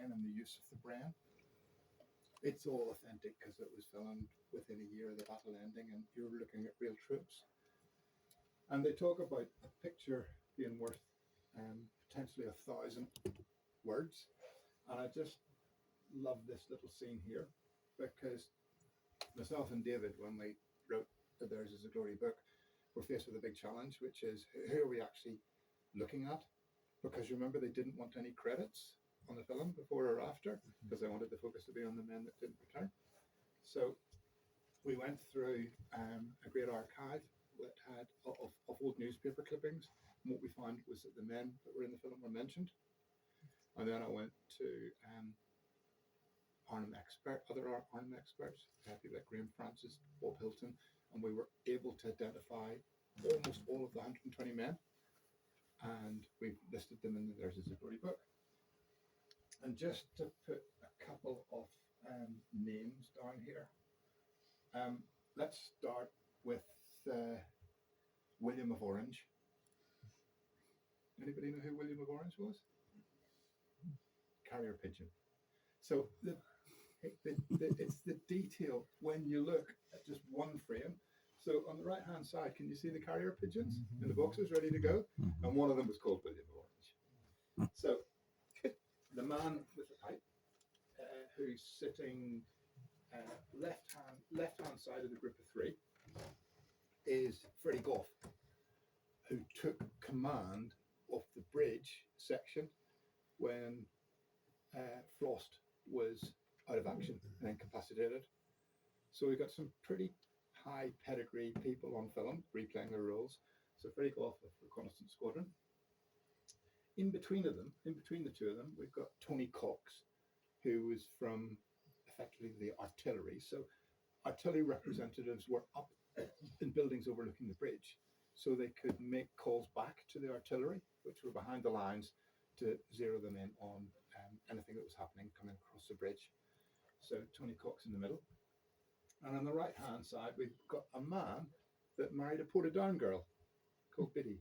brain and the use of the brain. It's all authentic because it was filmed within a year of the battle ending, and you're looking at real troops. And they talk about a picture being worth potentially 1,000 words. And I just love this little scene here, because myself and David, when we wrote the Theirs Is a Glory book, were faced with a big challenge, which is, who are we actually looking at? Because remember, they didn't want any credits on the film before or after, because they wanted the focus to be on the men that didn't return. So we went through a great archive that had of old newspaper clippings, and what we found was that the men that were in the film were mentioned. And then I went to other Arnhem experts, people like Graham Francis, Bob Hilton, and we were able to identify almost all of the 120 men, and we've listed them in the Theirs Is a Glory book. And just to put a couple of names down here, let's start with William of Orange. Anybody know who William of Orange was? Carrier pigeon. So it's the detail when you look at just one frame. So on the right hand side, can you see the carrier pigeons in the boxes ready to go? And one of them was called William of Orange. So the man with the pipe, who's sitting left hand side of the group of three, is Freddie Goff, who took command of the bridge section when Frost was out of action and incapacitated. So we got some pretty high pedigree people on film replaying their roles. So Freddie Goff of Reconnaissance Squadron. In between the two of them, we've got Tony Cox, who was from effectively the artillery. So artillery representatives were up in buildings overlooking the bridge, so they could make calls back to the artillery, which were behind the lines, to zero them in on anything that was happening coming across the bridge. So Tony Cox in the middle. And on the right hand side, we've got a man that married a Portadown girl called Biddy.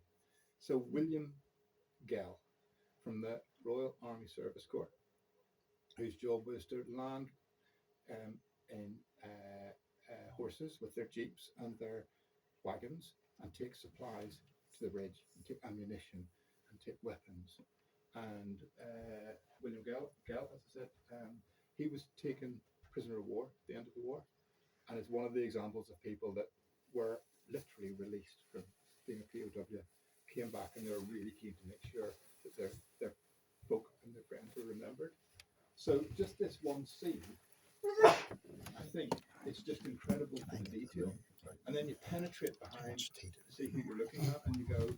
So William Gell from the Royal Army Service Corps, whose job was to land in horses with their jeeps and their wagons and take supplies to the bridge, and take ammunition and take weapons. And William Gell, as I said, he was taken prisoner of war at the end of the war, and is one of the examples of people that were literally released from being a POW, came back, and they were really keen to make sure that their folk and their friends were remembered. So just this one scene, I think it's just incredible for the detail. And then you penetrate behind to see who you're looking at, and you go,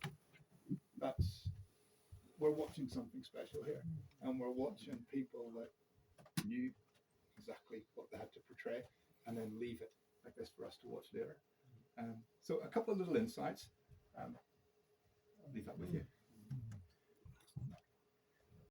we're watching something special here. And we're watching people that knew exactly what they had to portray, and then leave it like this for us to watch later. So a couple of little insights. I'll leave that with you.